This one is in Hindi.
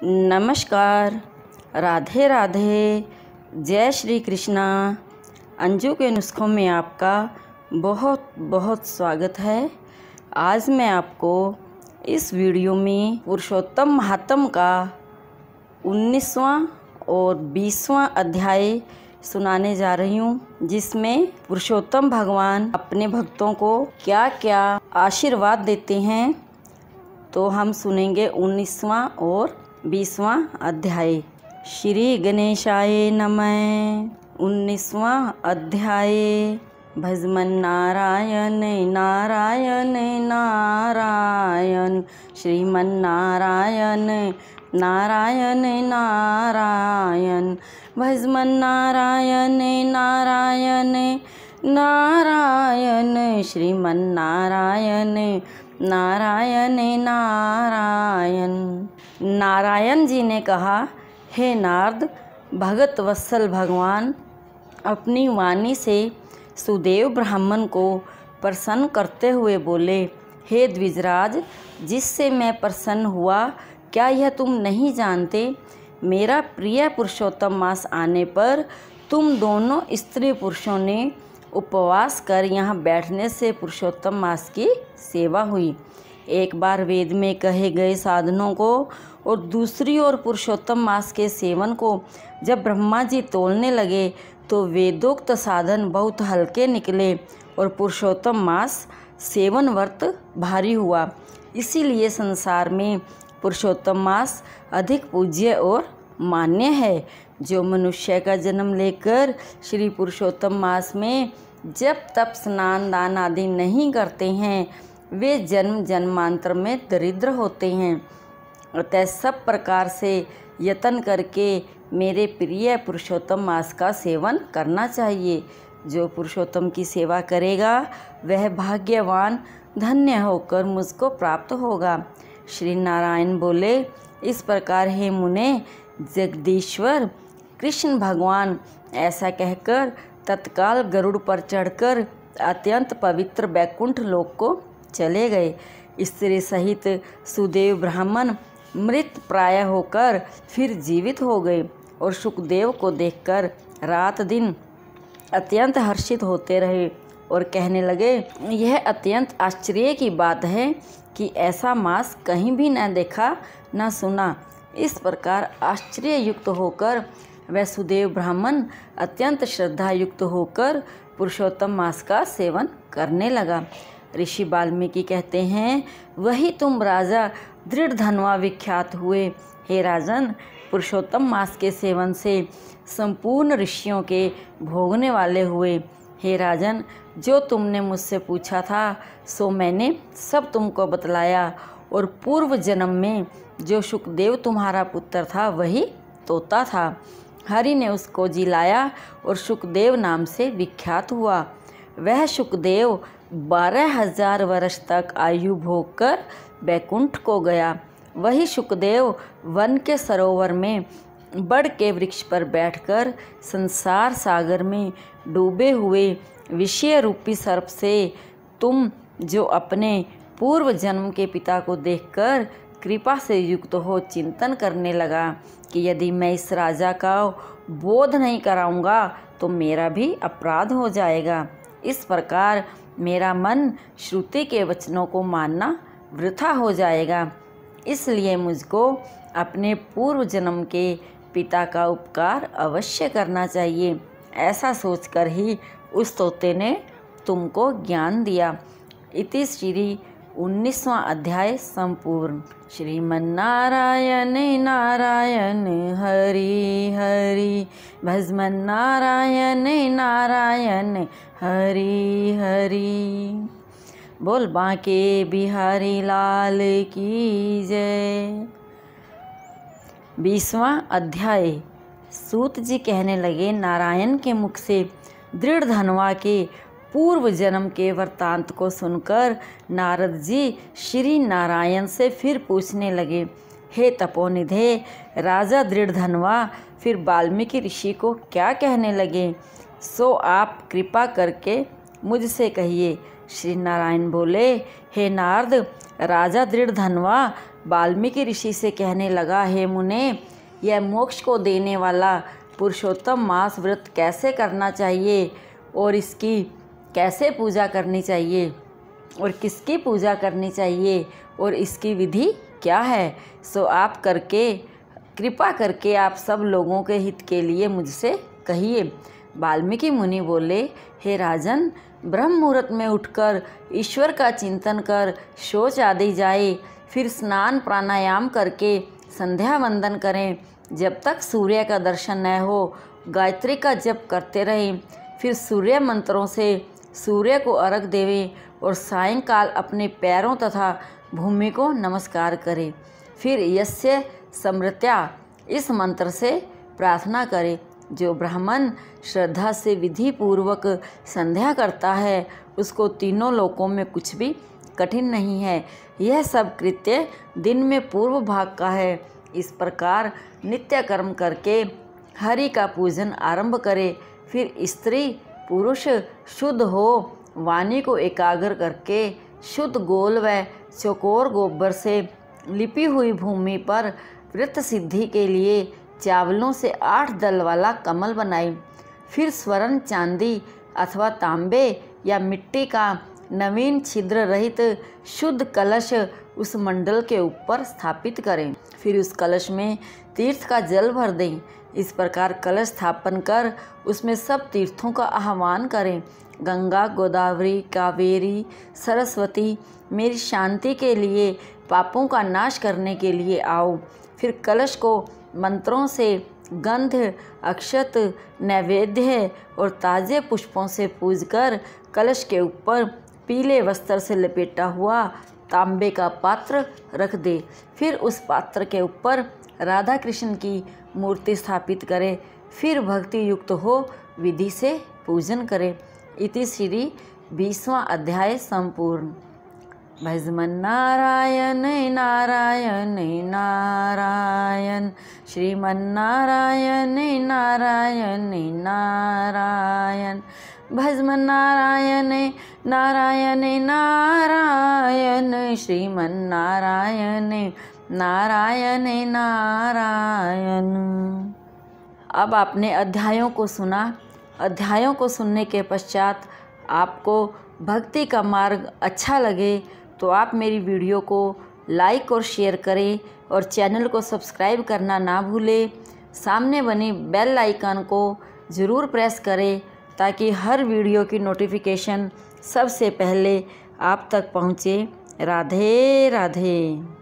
नमस्कार, राधे राधे, जय श्री कृष्णा। अंजू के नुस्खों में आपका बहुत बहुत स्वागत है। आज मैं आपको इस वीडियो में पुरुषोत्तम महात्म्य का 19वां और 20वां अध्याय सुनाने जा रही हूँ, जिसमें पुरुषोत्तम भगवान अपने भक्तों को क्या क्या आशीर्वाद देते हैं। तो हम सुनेंगे 19वां और 20वां अध्याय। श्री गणेशाय नमः। 19वां अध्याय। भजमन नारायण नारायण नारायण, श्रीमन नारायण नारायण नारायण, भजमन नारायण नारायण नारायण, श्रीमन नारायण नारायण नारायण। नारायण जी ने कहा, हे नारद, भगत वत्सल भगवान अपनी वाणी से सुदेव ब्राह्मण को प्रसन्न करते हुए बोले, हे द्विजराज, जिससे मैं प्रसन्न हुआ क्या यह तुम नहीं जानते? मेरा प्रिय पुरुषोत्तम मास आने पर तुम दोनों स्त्री पुरुषों ने उपवास कर यहाँ बैठने से पुरुषोत्तम मास की सेवा हुई। एक बार वेद में कहे गए साधनों को और दूसरी ओर पुरुषोत्तम मास के सेवन को जब ब्रह्मा जी तोलने लगे तो वेदोक्त साधन बहुत हल्के निकले और पुरुषोत्तम मास सेवन व्रत भारी हुआ। इसीलिए संसार में पुरुषोत्तम मास अधिक पूज्य और मान्य है। जो मनुष्य का जन्म लेकर श्री पुरुषोत्तम मास में जब तप स्नान दान आदि नहीं करते हैं, वे जन्म जन्मांतर में दरिद्र होते हैं। अतः सब प्रकार से यत्न करके मेरे प्रिय पुरुषोत्तम मास का सेवन करना चाहिए। जो पुरुषोत्तम की सेवा करेगा वह भाग्यवान धन्य होकर मुझको प्राप्त होगा। श्री नारायण बोले, इस प्रकार हे मुने, जगदीश्वर कृष्ण भगवान ऐसा कहकर तत्काल गरुड़ पर चढ़कर अत्यंत पवित्र बैकुंठ लोक को चले गए। स्त्री सहित सुदेव ब्राह्मण मृत प्राय होकर फिर जीवित हो गए और सुखदेव को देखकर रात दिन अत्यंत हर्षित होते रहे और कहने लगे, यह अत्यंत आश्चर्य की बात है कि ऐसा मास कहीं भी न देखा न सुना। इस प्रकार आश्चर्य युक्त होकर वह सुदेव ब्राह्मण अत्यंत श्रद्धा युक्त होकर पुरुषोत्तम मास का सेवन करने लगा। ऋषि वाल्मीकि कहते हैं, वही तुम राजा दृढ़धनवा विख्यात हुए। हे राजन, पुरुषोत्तम मास के सेवन से संपूर्ण ऋषियों के भोगने वाले हुए। हे राजन, जो तुमने मुझसे पूछा था सो मैंने सब तुमको बतलाया, और पूर्व जन्म में जो सुखदेव तुम्हारा पुत्र था वही तोता था। हरि ने उसको जिलाया और सुखदेव नाम से विख्यात हुआ। वह सुखदेव 12,000 वर्ष तक आयु भोग कर बैकुंठ को गया। वही सुखदेव वन के सरोवर में बड़ के वृक्ष पर बैठकर संसार सागर में डूबे हुए विषय रूपी सर्प से तुम जो अपने पूर्व जन्म के पिता को देखकर कृपा से युक्त हो चिंतन करने लगा कि यदि मैं इस राजा का बोध नहीं कराऊंगा तो मेरा भी अपराध हो जाएगा। इस प्रकार मेरा मन श्रुति के वचनों को मानना वृथा हो जाएगा। इसलिए मुझको अपने पूर्व जन्म के पिता का उपकार अवश्य करना चाहिए। ऐसा सोचकर ही उस तोते ने तुमको ज्ञान दिया। इति श्री 19वां अध्याय संपूर्ण। श्रीमन्नारायण नारायण हरि हरि, भजमन नारायण नारायण हरि हरि। बोल बांके बिहारी लाल की जय। 20वां अध्याय। सूत जी कहने लगे, नारायण के मुख से दृढ़धनवा के पूर्व जन्म के वृत्तांत को सुनकर नारद जी श्री नारायण से फिर पूछने लगे, हे तपोनिधे, राजा दृढ़धनवा फिर वाल्मीकि ऋषि को क्या कहने लगे, सो आप कृपा करके मुझसे कहिए। श्री नारायण बोले, हे नारद, राजा दृढ़धनवा वाल्मीकि ऋषि से कहने लगा, हे मुने, यह मोक्ष को देने वाला पुरुषोत्तम मास व्रत कैसे करना चाहिए और इसकी कैसे पूजा करनी चाहिए और किसकी पूजा करनी चाहिए और इसकी विधि क्या है, सो आप कृपा करके आप सब लोगों के हित के लिए मुझसे कहिए। वाल्मीकि मुनि बोले, हे राजन, ब्रह्म मुहूर्त में उठकर ईश्वर का चिंतन कर शौच आदि जाए, फिर स्नान प्राणायाम करके संध्या वंदन करें। जब तक सूर्य का दर्शन न हो गायत्री का जप करते रहें, फिर सूर्य मंत्रों से सूर्य को अर्घ देवें और सायंकाल अपने पैरों तथा भूमि को नमस्कार करें। फिर यस्य समृत्या इस मंत्र से प्रार्थना करें। जो ब्राह्मण श्रद्धा से विधि पूर्वक संध्या करता है उसको तीनों लोकों में कुछ भी कठिन नहीं है। यह सब कृत्य दिन में पूर्व भाग का है। इस प्रकार नित्य कर्म करके हरि का पूजन आरंभ करे। फिर स्त्री पुरुष शुद्ध हो वाणी को एकाग्र करके शुद्ध गोल व चौकोर गोबर से लिपी हुई भूमि पर व्रत सिद्धि के लिए चावलों से 8 दल वाला कमल बनाए। फिर स्वर्ण, चांदी अथवा तांबे या मिट्टी का नवीन छिद्र रहित शुद्ध कलश उस मंडल के ऊपर स्थापित करें। फिर उस कलश में तीर्थ का जल भर दें। इस प्रकार कलश स्थापन कर उसमें सब तीर्थों का आह्वान करें। गंगा, गोदावरी, कावेरी, सरस्वती, मेरी शांति के लिए, पापों का नाश करने के लिए आओ। फिर कलश को मंत्रों से गंध, अक्षत, नैवेद्य और ताज़े पुष्पों से पूजकर कलश के ऊपर पीले वस्त्र से लपेटा हुआ तांबे का पात्र रख दे। फिर उस पात्र के ऊपर राधा कृष्ण की मूर्ति स्थापित करें। फिर भक्ति युक्त हो विधि से पूजन करें। इति श्री 20वां अध्याय संपूर्ण। भजमन नारायण नारायण नारायण, श्रीमन नारायण नारायण नारायण। भजमन नारायण नारायण नारायण, श्रीमन नारायण नारायण नारायण। अब आपने अध्यायों को सुना। अध्यायों को सुनने के पश्चात आपको भक्ति का मार्ग अच्छा लगे तो आप मेरी वीडियो को लाइक और शेयर करें और चैनल को सब्सक्राइब करना ना भूलें। सामने बनी बेल आइकन को ज़रूर प्रेस करें ताकि हर वीडियो की नोटिफिकेशन सबसे पहले आप तक पहुँचे। राधे राधे।